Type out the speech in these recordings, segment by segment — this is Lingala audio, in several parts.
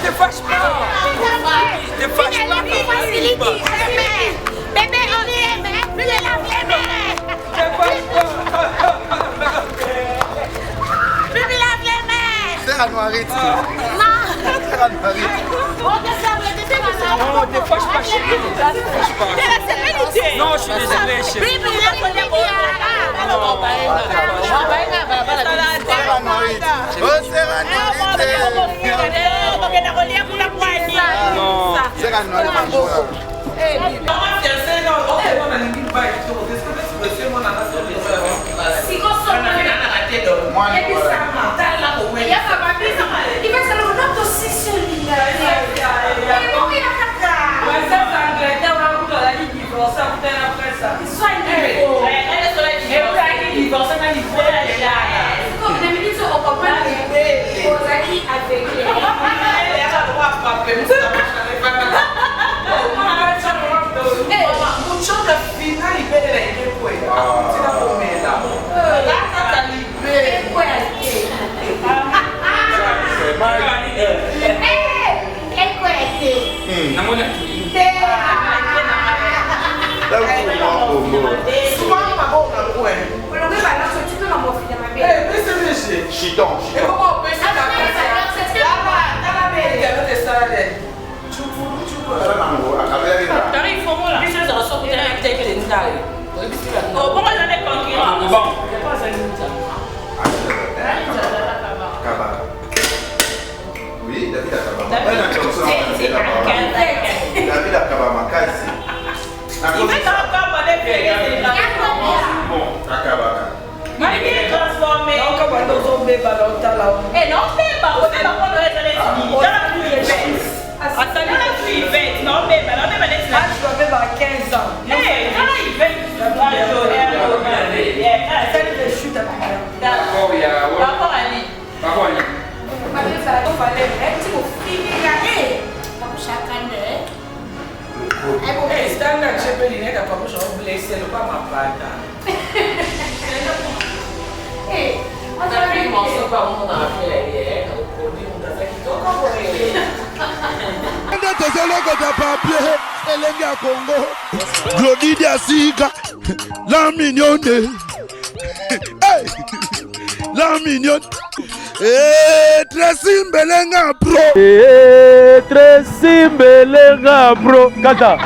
Ne fâche pas. Ne fâche pas. Bébé, on est aimé. Plus de la flemme. Ne fâche pas. Plus de la flemme. C'est à Noirit. Non. C'est à Noirit. Non, ne fâche pas, chérie. Ne fâche pas. Non, je suis désolé, chérie. Oui, David Akabama. Il va encore transformer. La mignonne. La mignonne. Tracy Mbelenga bro. Tracy Mbelenga bro. Kata.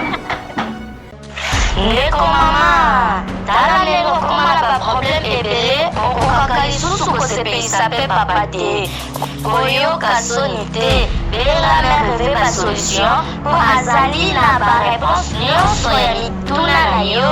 Ndeko mama, tala lelo komala ba problème ebele, okokaka lisusu kosepelisa pe papa te. Koyoka soni te, belenga mère reve ba solution, po azali na ba réponse nyonso ya mituna na yo.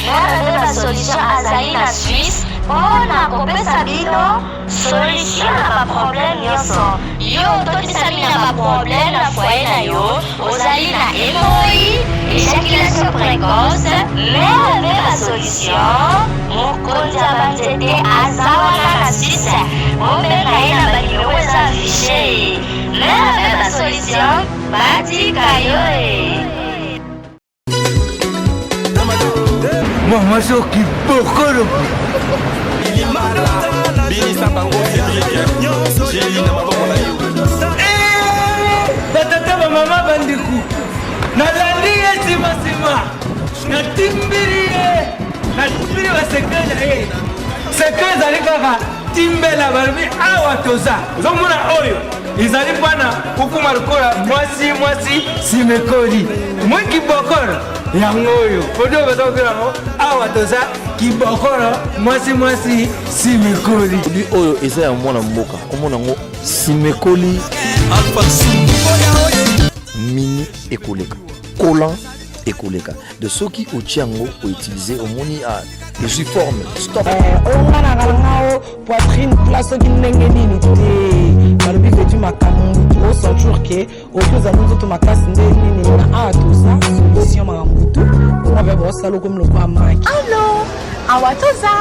Mère reve ba solution azali na Suisse, mpona kopesa bino solution na ba problème nyonso. Yo totisa bino na ba problème na foyer na yo, ozali na hémorroïde, éjaculation précoce, mère reve ba solution, mokonzi ya banzete aza wana na Suisse, obenga ye na banimero eza affiché. Mère reve ba solution, batika yo. Mama soki bokolo. Batata ba mama bandiku. Nalandi esima. Natimbiri wa sekreja. Sekreja ali kaka timbela barbi awa toza. Zomuna oyo. Izali pana ukuma lukola mwasi simekoli. Mwiki bokolo. Yangoyo. Podo batokela no awa toza kibokolo mwasi simekoli. Lui oyo eza ya mwana mboka. Komona ngo simekoli. Mini ekoleka. Collant ekoleka. De ceux qui au tiango ont utilisé au moni à je suis formé. Stop. On a la poitrine place qui n'engage ni te. Balobi que tu makamutu au centre que au plus amutu tu makas ndeni ni na tout ça solution makamutu. On va voir ça comme le quoi maki. Allô, Awatoza.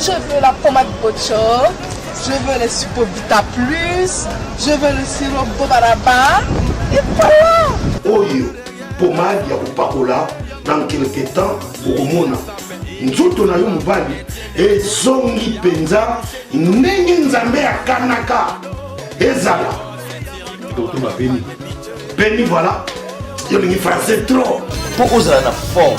Je veux la pommade Bocho. Je veux le Supovita Plus. Je veux le sirop Bobaraba. Et voilà. Oyo. pomade ya kopakola dans quelque temps okomona nzoto na yo mobali ezongi mpenza ndenge nzambe akanaka ezala totuna beni voilà yo lingi français trop mpo ozala na forme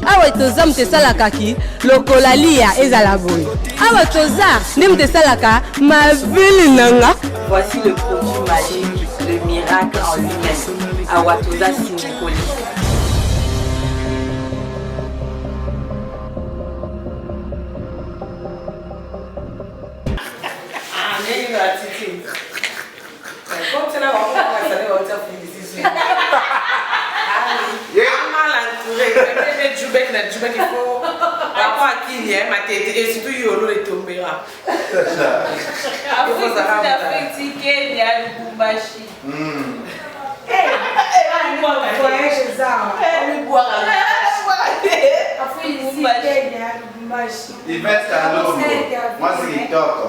awa toza moto esalakaki lokola lia ezala boye awa toza nde moto esalaka mabili nanga. Voici le produit magique, le miracle en lui-même. Awa toza Sinikoli. Et surtout, Yolo est tombé là. Il va être à l'homme. Moi, c'est Kitoko.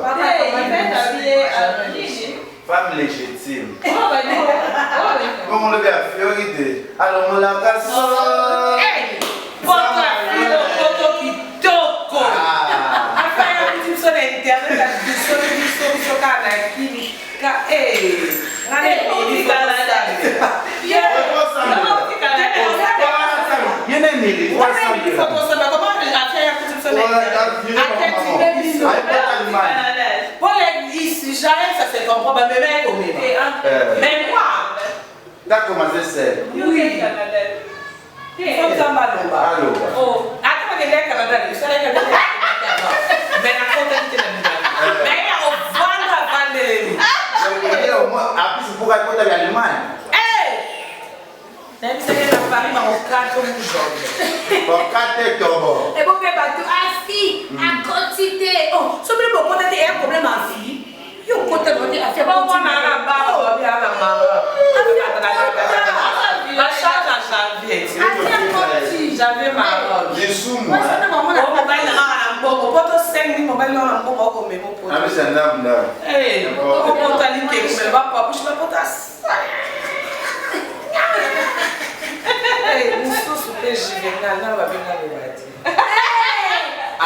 Femme légitime. Comment le gars Fioride? Alors, on l'a cassé. Ça c'est comprend, mais moi, t'as commencé seul. Oui. Il faut que ça m'alloue. Oh, attends, il y a un Canada, il y a un Canada. Mais la compte est là. Mais il y a au vent à vendre. Au moins, après, c'est pour raconter l'Allemagne. Même si elle a Paris, mais on craque comme une jambe. Pour 4 tombes. Et vous faites tout assis, à quantité. Oh, ce que vous avez un problème à vie. Yo côté côté à faire bon on a la barre bien la marre. La charge j'avais marre. Les sous moi. On va aller à un bon pour 5 000 on va aller à un bon comme mon pour. Ah mais c'est un homme là. Eh, on va aller que je va pas je vais pas ça. Eh, nous sommes super juvénal là va bien le bâtir. Et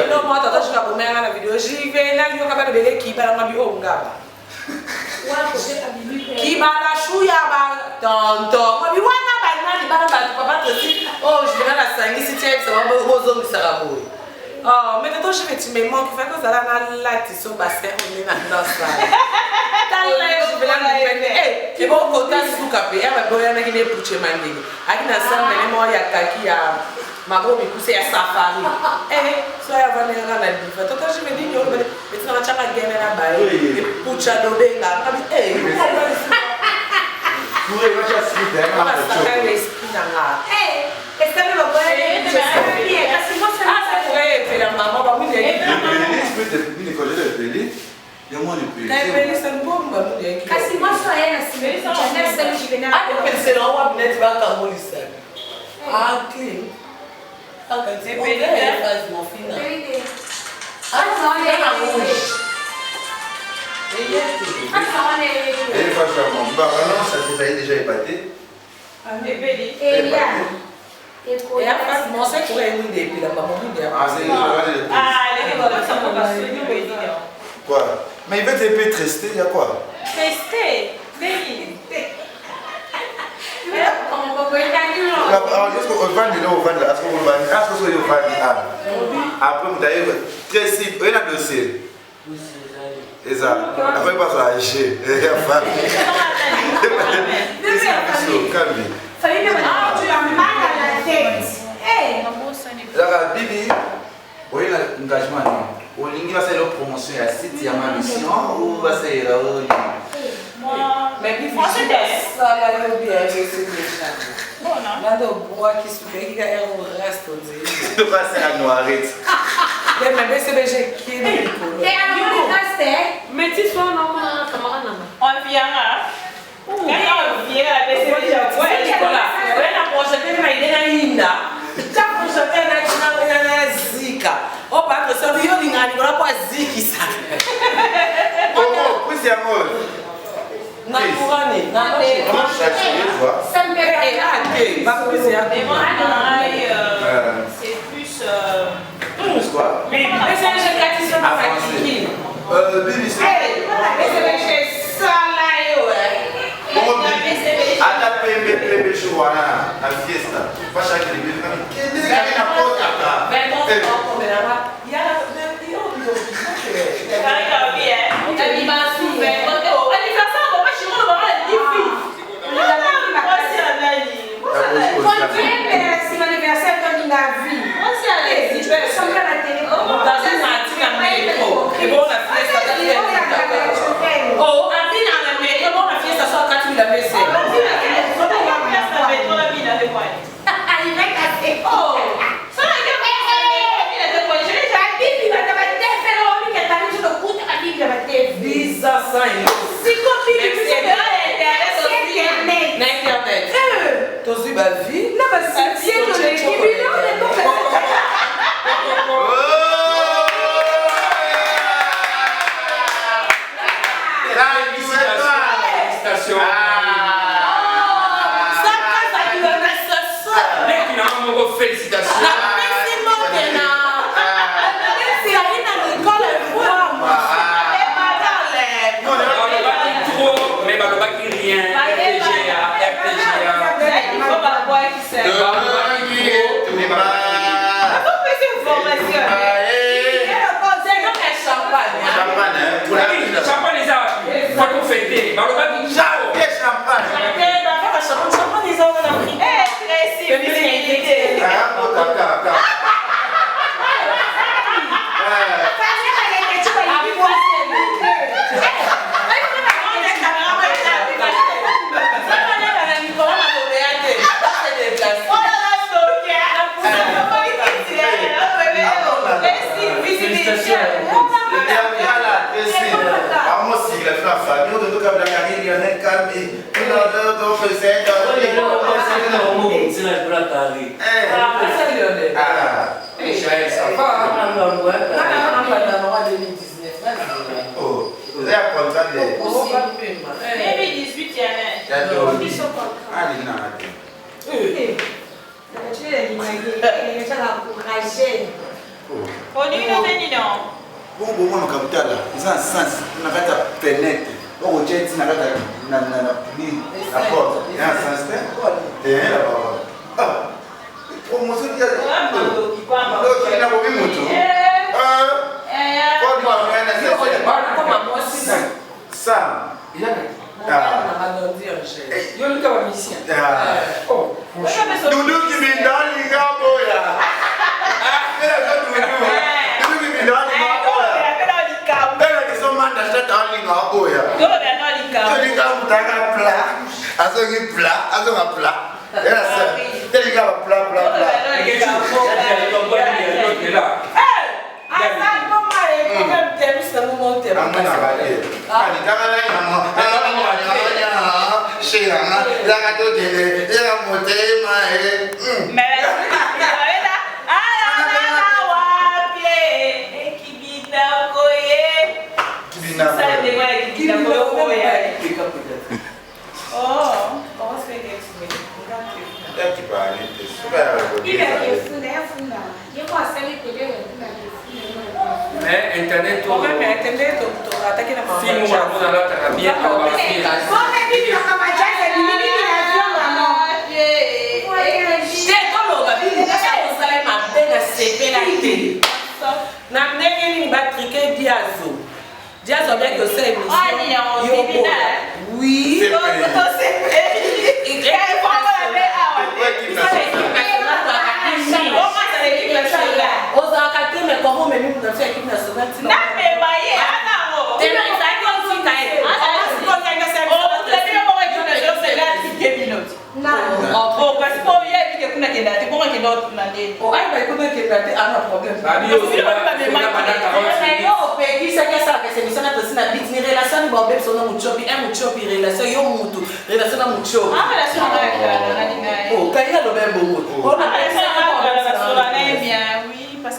non, moi, je vais vous mettre la vidéo. J'y vais, là, je vais vous mettre qui va la vidéo. Qui va la chouïa, tonton. Moi, je vais vous mettre papa, oh, je vais la sanguine, si tu es, ça va vous aux hommes, ça va vous. Oh, mais maintenant, je vais te me manquer, fait que ça va la tissu bassin, on est dans ça. Je vais la mettre. Et bon, quand tu as sous capé, elle va boire un peu de pouche mandé. Avec la salle, mais moi, il y a kaki à. Ma gros me poussé à safari. Eh, soit avant de la vie. Toi, je me dis, mais tu n'as pas gagné la balle. Et poucha d'obé là. Eh, vous pouvez pas s'y faire. On va s'arrêter l'esprit dans la. Eh, est-ce que vous voyez? Ah, c'est vrai, c'est la maman. Bah, oui, il y a une école de Péli. Il y a moins de Péli. Péli, c'est une bombe. Kasi moi, je suis allée à la semaine. Je vais ah, c'est là, on va venir, tu vas camoufler ça. Ah, clean. Ah, quand tu es payé, c'est mon final. Ah, non, il y a un rouge. Et une fois, je suis à mon bar. Non, ça s'est déjà épaté. Ah, mais Péli. Et là. Et après, mon seul pour aller et puis la maman dit ah, c'est le ça va passer. Quoi? Mais il va te tester, il y a quoi? Tester? Est-ce qu'on vend là, on vend là? Est-ce qu'on vend là? Est-ce qu'on vend là? Après, vous avez très simple. Il y a un dossier. C'est ça. Après, il passe à Haché. Il y a pas. Fallait que tu as mal à la tête. Là, Bibi, vous avez un engagement. Vous avez une promotion à site, il y a ma mission ou vous avez une mais puis franchement, ça va bien, je suis déjà. Bon, non. Là, le bois qui se fait, il y a un reste au début. Tu passes à Noirette. Mais c'est déjà qui est le boulot. Et alors, on est resté. Mais tu sois non, on viendra. On viendra, mais c'est déjà. Ouais, la prochaine, il y a une linda. Chaque prochaine, il y a un zika. Oh, pas que ça, il y a une zika. Oh, oui, c'est un mot. Nakurani, Ça me fait c'est plus. Plus quoi? Mais c'est un jeu qui sont pas fatigués. BBC. A fiesta. Faz aquele vídeo pra mim. Que nem na porta, cara.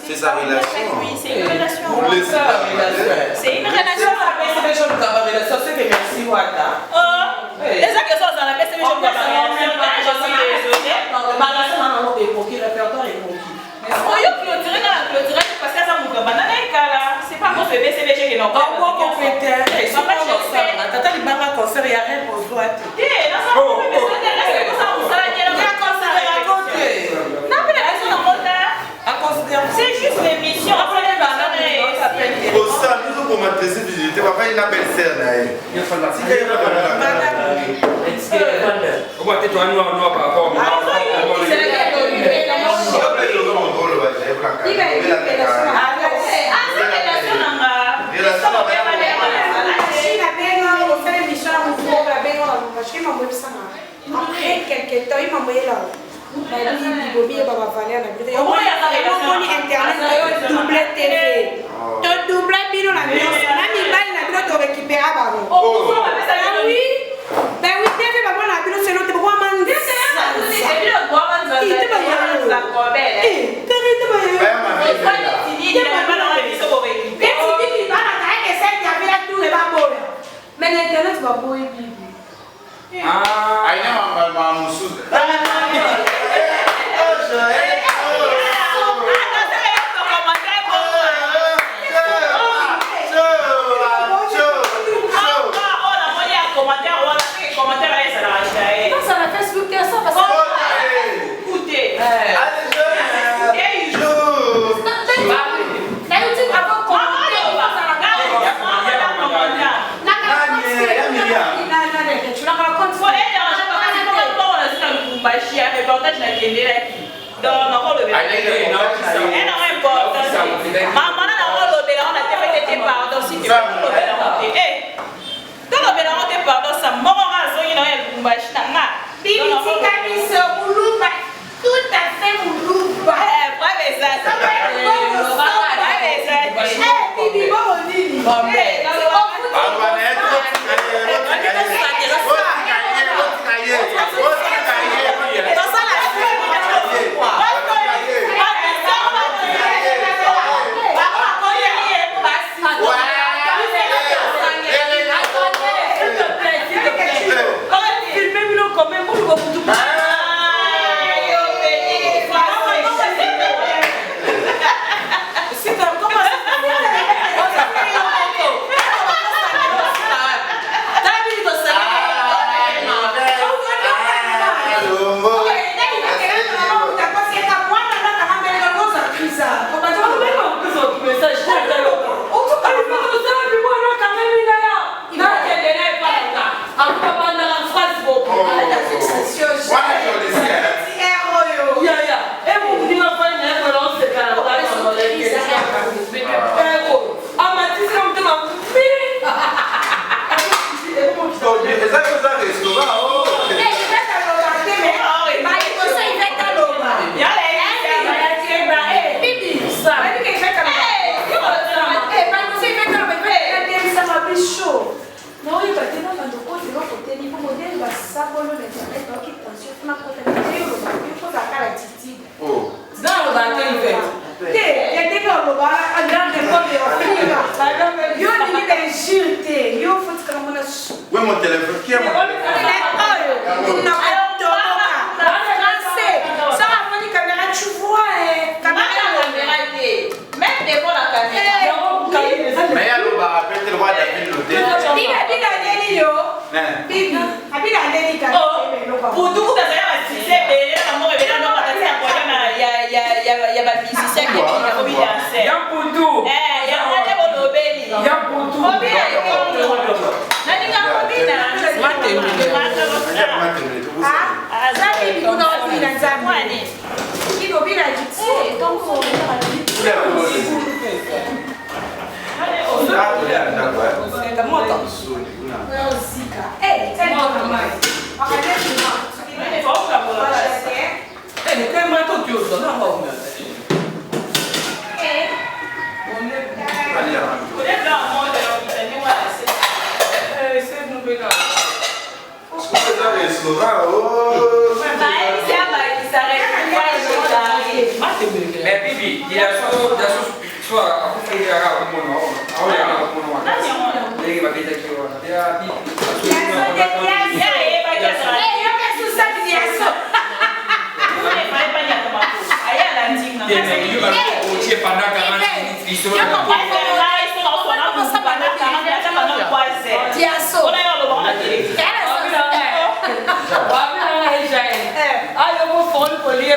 C'est sa relation. Oui, c'est une relation. C'est une relation. C'est juste l'émission. Pour ça, nous avons commenté cette visite. On va faire une belle scène. Mais l'internet va pas y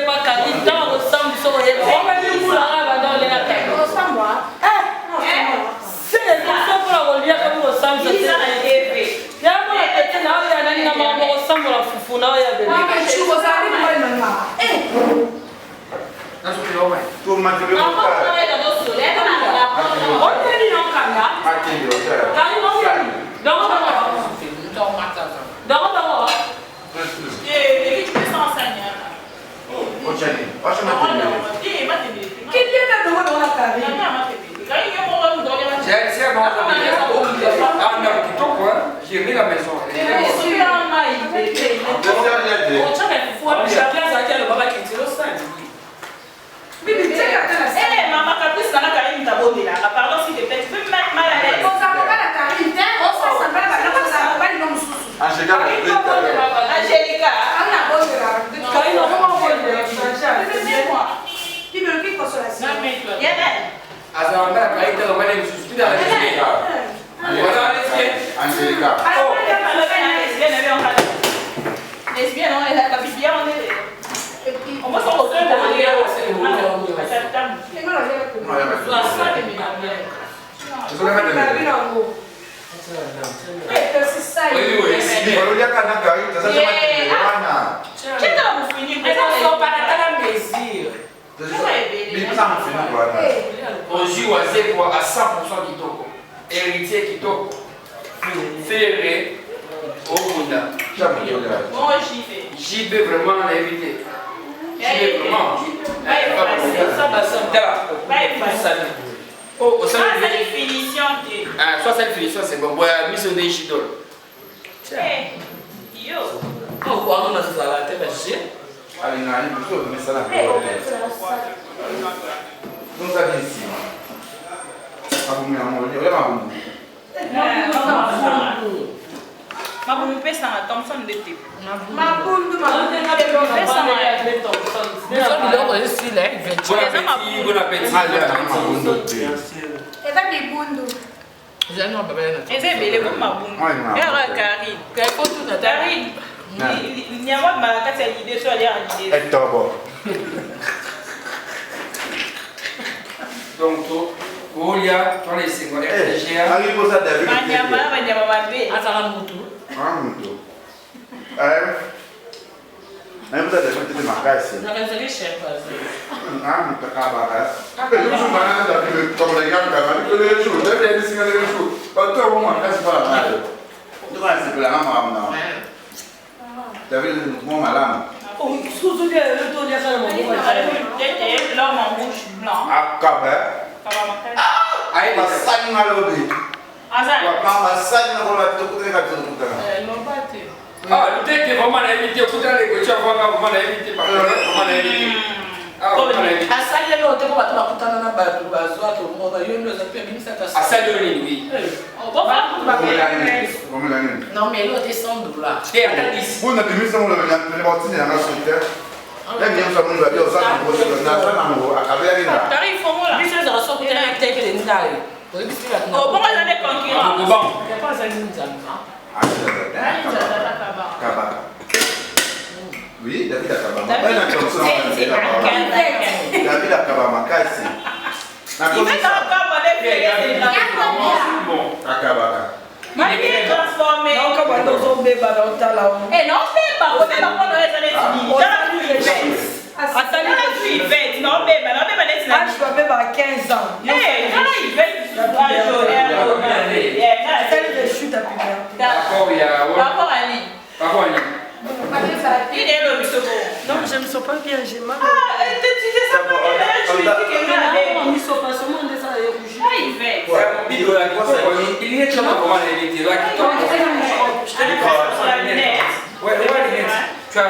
Olivier pas Carrie, dans le sang, on va dire pour la rave dans les lacs. C'est les enfants pour la Olivier comme au sang, c'est ça. Il y a un petit là, il y a un ami au sang pour la foufou, là, il y a des. Tout le monde veut On j'ai mis la maison. Maman, caprice, ça n'a qu'à une tabouille là. Pardon, s'il te plaît, tu peux me mettre mal à l'aise. Angélica. Lesbienne, on est là, la bibière, on est. On va s'en retrouver pour aller à 100% Kitoko. Héritier Kitoko. Ferré. Au Bunda. Moi, j'y vais. J'y vais vraiment l'inviter. J'y vais vraiment. Oh, ça c'est une finition. Ah, soit c'est une finition, c'est bon. Mission de Chidol. Yo. Oh, on a ça là, t'es bien. Allez, non, allez, plutôt, mais ça là. Donc, ça vient ici. Ça vous met en mode. Regardez ma boule. Ma boule pèse à Thompson de type. Ma boule, ma donc, Olia, dans les secondaires, arrive pour ça, David. Aí você deve ter uma caixa. Não quer dizer chefe, não tá acabado. Eu não vou nada daquele como legal que vai, porque ele juro, deve ter esse cara juro. Eu tô uma caixa para nada. Tu vai se pegar não. Deve ter uma malama. Oh, excuse-moi, eu tô olhando a là mon bouche blanc. Acaba. Aí passar na lobby. Azar. Passar na rola tu tem que tudo. Não bate. Ah, não tem que vamos na invite, eu fui lá que eu tinha vamos na invite para vamos na invite. Ah, vamos na invite. A salle não tem como atuar putando na barra do azul, tu moda eu não sei bem se tá. A salle do Nini. Vamos lá. Não, mais eu descendo lá. Tem até isso. Quando a demissão não é botinha na nossa terra. É mesmo só não vai ter usado por você na zona não, acabei ainda. Tá aí fomos lá. Isso é só que tem que ter que entrar. Oh, bon, on a des concurrents. Bon. Il n'y a pas ça qui nous a. Acaba. Oui, David acaba. David acaba ma caixa. Il va acaba. Mas il est transformé. Non, comme on a bébé dans ta là. Eh non, bébé, on est dans le reste de non, bébé, je suis bébé à 15 ans. Eh, non, il va. D'accord, il y a. Il est le plus beau. Non, je ne me sens pas bien, j'ai mal. Ah, tu sais ça pour les Non, il sont pas seulement des ça est rouge. Ah, il fait. Il est comment les métiers là qui tombent. Je te dis ouais, tu as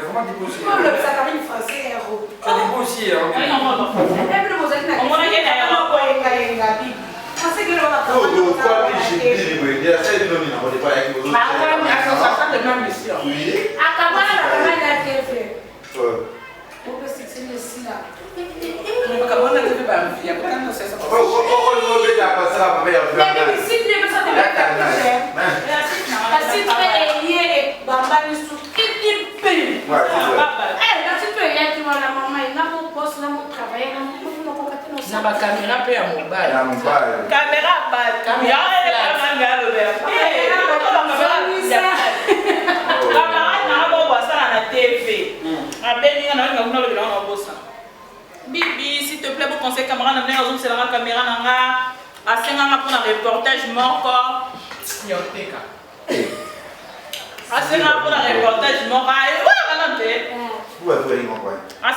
vraiment déposé. Comme le saccharine français, héros. Tu as déposé. ba caméra pe ya mobile. Ya mobile. Caméra bas. Caméra le verre. Caméra na ba ba ça na TV. Abeni na ngona le na bossa. Bibi, s'il te plaît, vous conseillez caméra na venir zoom c'est la caméra na a senga pour un reportage moko. Yoteka. A senga pour un reportage moko. A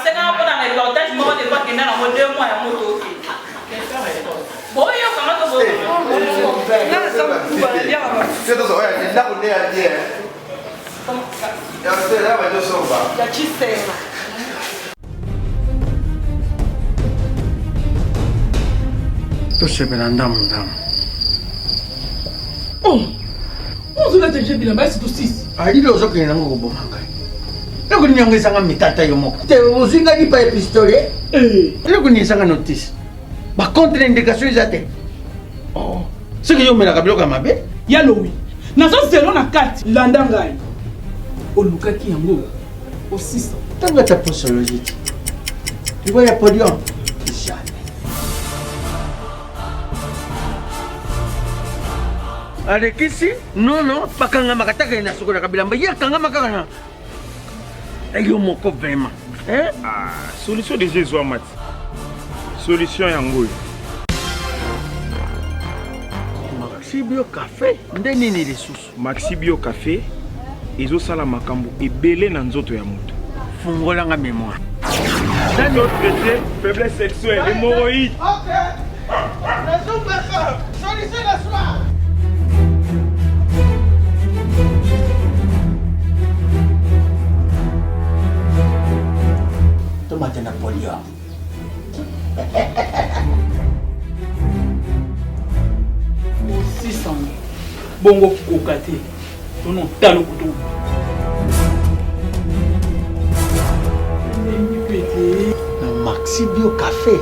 senga pour un reportage moko de quoi qu'il y a en 2 mois à moto. Bon, il y a comment de C'est tout ça, ouais, là on est à dire. Là on va juste ya chisema. tosepela ndamu ozula te bilamba esi tosisi alili ozokende nango koboma ngai ekoninyangwisanga mitata yo moko te ozinga lipa ya pistolet elekoniesanga notice bacontre indication eza te soki yomelaka biloko ya mabe ya lowi nazozelo na kati landa ngai olukaki yango osisa ntango ata posologie te libo ya podium alekisi nono bakangamaka taka na sokolaka bilamba ye akangamaka kana eyo moko vraimen solution deja ezwama ti solution yango oyo maxi bio café nde nini lisusu maxi bio café ezosala makambo ebele na nzoto ya moto fungolanga mémoire traité faiblesse sexuelle hémorroïde solution la soir. Tomate Napoléon. osisa bongo koka te tono talo kutu na maxi bio café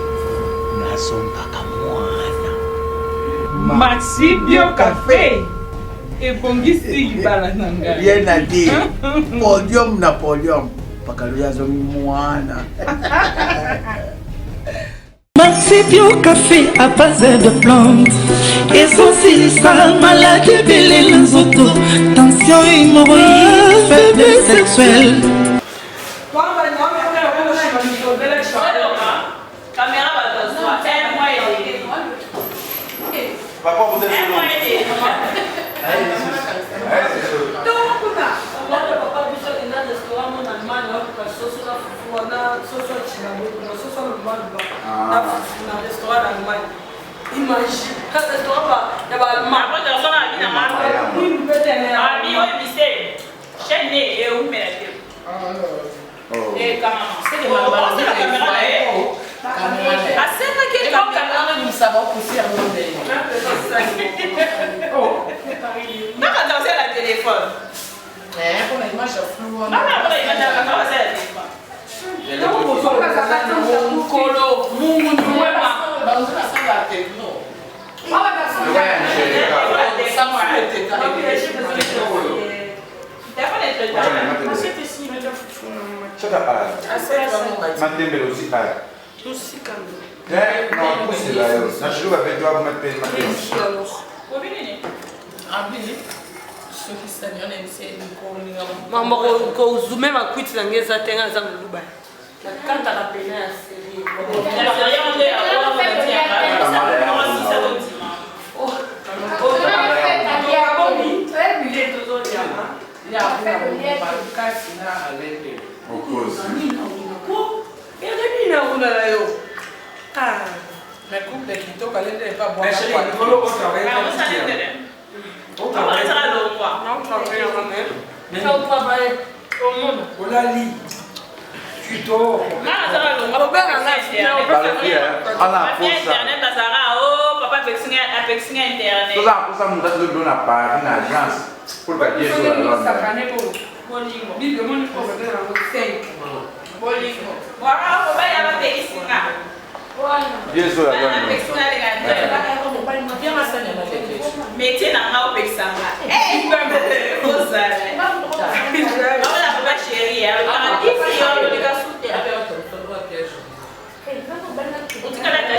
nazombaka mwana maxi bio café ebongisi libala na ngai bien à dire podium Napoléon pakalo yazongi mwana Maxi Bio Café à base de plantes. Essentialisa maladie belé les autos. Tension hémorroïde, faiblesse sexuelle. Papa, vous êtes Maman, quand vous zoomez ma cuite, c'est un zatenga à Zambouba. Quand t'as la peine à série. Mais coupe de Quito, quand elle n'est pas bonne. Mettez dans ma opexanga. Eh,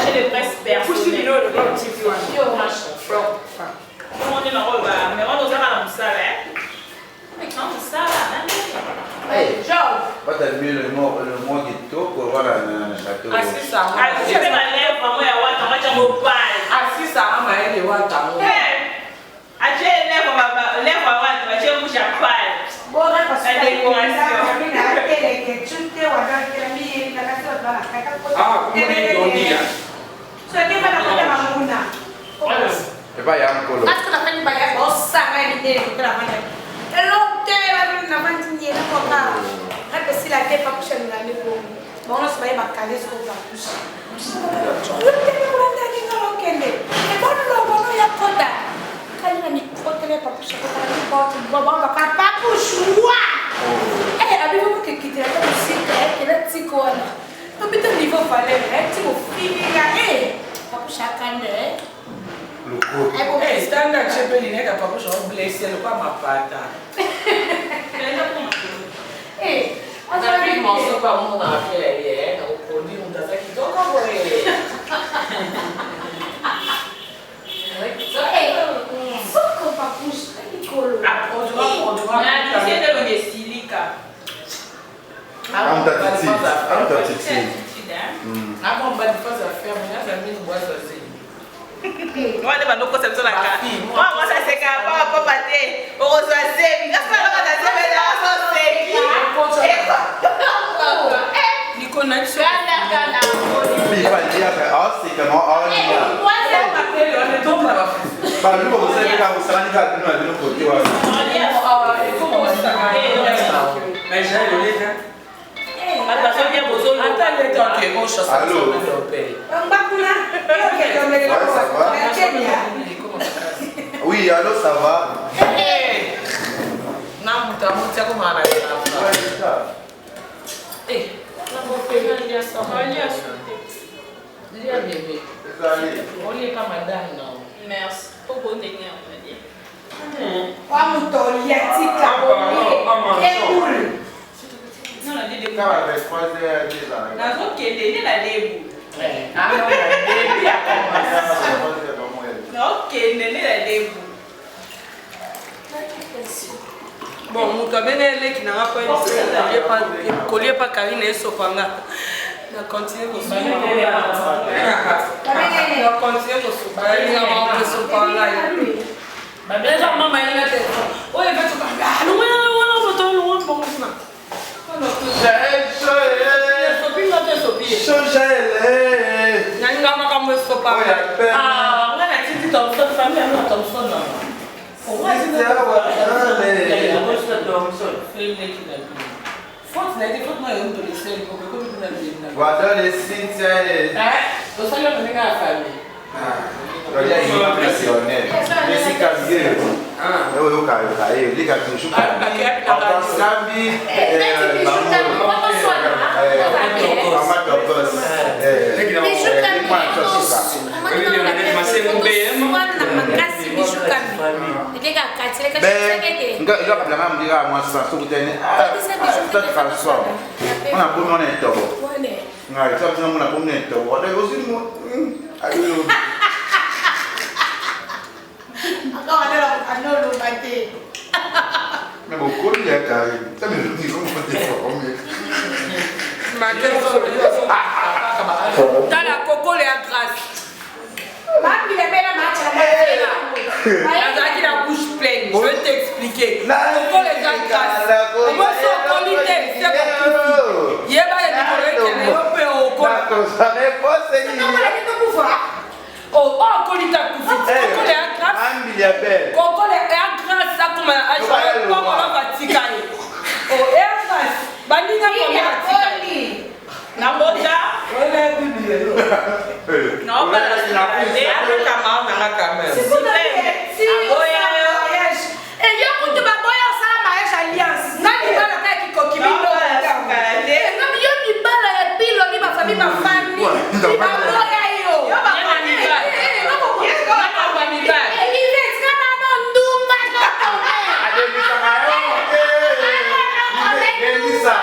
chérie, on personnel. Comment on dit non, mais on doit faire la moussala, hein? Mais quand moussala, Job. Pas t'allumer le mot ghetto pour voir un château. Ah, c'est ça. Ah, je vais m'aller pour moi, on va dire au bail. Ah, c'est ça, on va aller voir ta mot. Ah, j'ai lève à voir, j'ai bouge à bail. Bon, parce que la décoration. Ah, comment on dit là? Et pas y a un colo. Parce que la famille va y ça va l'idée de la famille. Et l'autre, elle va venir là. Elle peut s'il a été pas couché dans la maison. Bon, on se va y caler ce qu'on va coucher. Standard chepe ni neka pa kusho blessé le pas ma pata. David monso pa mo na fele ye, na opodi un data ki toka boy. Soko pa push, Nicolo. Na dice de lo silica. Avant ba de fazer a ferme, na famille boa sozinho. Wale banoko semso la ka. Moi ça c'est ka pas bater. O so sebi. Ngasa la ka sebi na so sebi. Niko na tso. Kana. Mais il va dire que c'est comment on est tomba. Bah nous vous savez quand vous savez quand nous allons côté wa. Mais j'ai le lien. Attention bien bozo. Attends le temps que on chasse. Allô. Oui, allô, ça va? Non, muta como ana. Eh, na boca dia só. Olha Lia bébé. Olha para madame não. Merci. Pour bon tenir, on va dire. Vamos toliatika. Non, on a dit des Quand on va faire des là. Na zo kende la lebu. Ah non, bébé a commencé. Ok, nene la lebu. Bon, muta bene le qui n'a pas collier pas Karine et Sopanga. Na continue ko suba. Na continue ko suba. Ni ngama ko Sopanga. Ba bela mama ina te. Oye, vai tocar. Ah, não é, botou no outro bom assim. Não. Nani ngama kama Sopanga. Ah, ngana titi Thompson family na Thompson na. Guarda le Cynthia. Lo sai non venga a farmi. Olha aí, uma pressionete. Esse cabelo. Eu caio. Liga aqui no chupa. Sabe? Mais mon col il est carré. Ça me dit comment on fait Dans la coco les grâce. La bouche pleine. Je vais t'expliquer. Coco les grâce. Comment sont qualité? C'est bon. Il y a pas de problème qui est un peu au col. Oh, qualité coco les grâce. Coco les grâce ça comme un comme on va ticailler. Oh, grâce. Bandinga comme on va ticailler. Namoja. Non, pas la finalité. C'est ça. Et il y a un peu de baboya ça la mariage alliance. Nani va la faire qui coquille. Non, mais il y a du bal et puis l'on ma famille ma famille. Il va baboya yo. Elisa.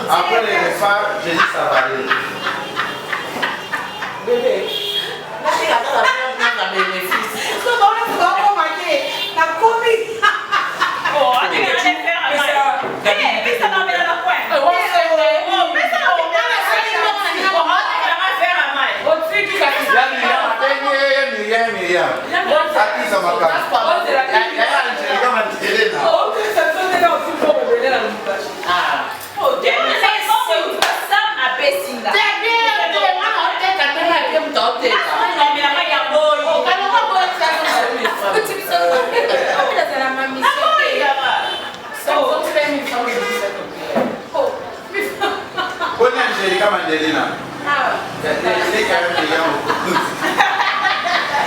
Après les repas, j'ai dit ça va aller. Bébé, là, il y a pas de bénéfice. C'est bon, c'est bon, on va dire. La commis. Oh, on va faire. Mais ça va mettre dans le coin. Mais ça va mettre dans le coin. Miriam. Akisa makamba. Yaya Angelica Mantelena. Oh, ça fait là aussi pour me donner la moustache. Ah. Oh, Dieu, c'est ça à Bessinga. C'est bien, on tête à tête à bien doté. Non, mais là, il y a beau. Oh, quand on va voir ça, tu me sens pas. Oh, là, c'est la mamie. Ça va faire une femme de ça. Oh. Bonne Angelica Mantelena. Ah. C'est carrément bien.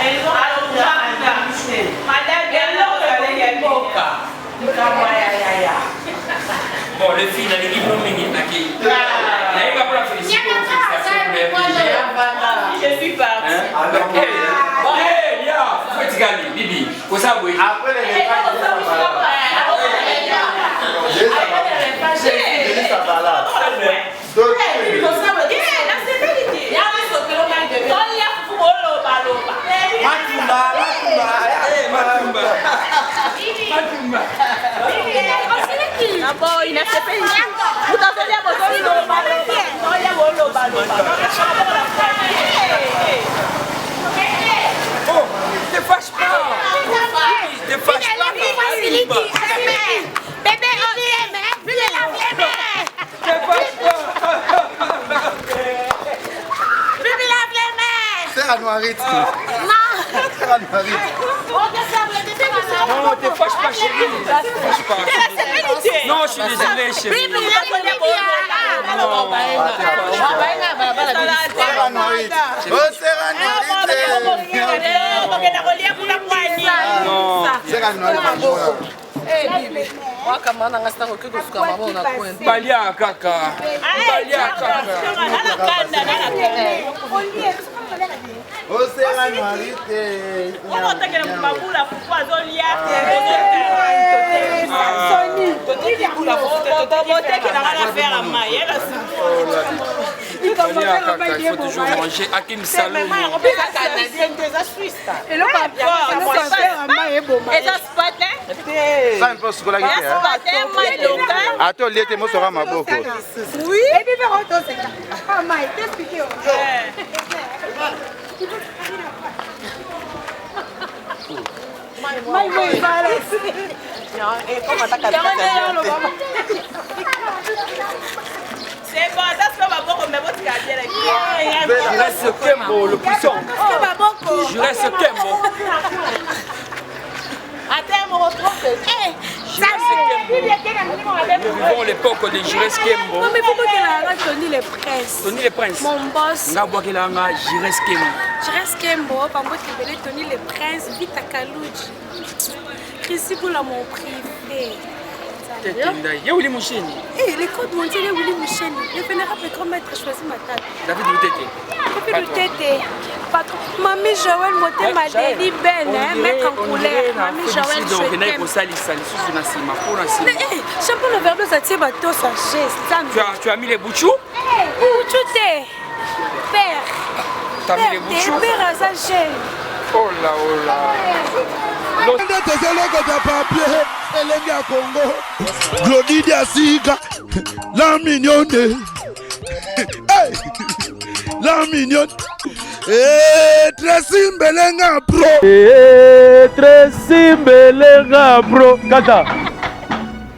Elles ont bon, les filles, les livres minutes, je suis partie. Hé, Lia, faut que tu gagnes, Bibi. Faut ça, oui. Après les Oh, ne fâche pas. Ne fâche pas. Bébé, on l'aime, plus de la flemme. Ne fâche pas. Plus de la flemme. C'est à Noirite. Non. C'est à Noirite. Non, ne fâche pas, chérie. Ne fâche pas. Non, je suis désolé, chérie. Balia kaka. Balia kaka. Osera Noirite. On va taguer le baboula pour pas zolia. Il faut toujours manger. Hakim Salou. Attends, il était mort ma boko. Oui. Et puis vers autre c'est ah ma t'expliquer. C'est bon, ça se fait ma boque, mais votre carrière. Je reste Kembo, le puissant. Je reste Kembo. Attends, on retrouve. Nous vivons l'époque de Jires Kembo. Non, mais pourquoi qu'elle a Tony les Princes? Tony les Princes. Mon boss. Nga bois qu'il a Jires Kembo. Jires Kembo, par contre, il appelait Tony les Princes, vite à Kalouji. Chrissy pour mon privé. Y'a Willy Moucheni. Eh, les codes mondiaux, il Willy Moucheni. Le vénérable grand maître choisit ma table. David Loutete. David Loutete. Mamie Joël Moté m'a dit belle, mec en couleur. Mamie Joël, je t'aime. Mais chapeau le verbe ça tient bateau sa geste. Tu as mis les boutchous? Boutchou t'es père. Tu as mis les boutchous? Père à sa chaîne. Oh là, oh là. Elengi ya Congo, Glody Diasika, la mignonne, hey, la mignonne, Tracy Mbelenga bro, Tracy Mbelenga bro, kata.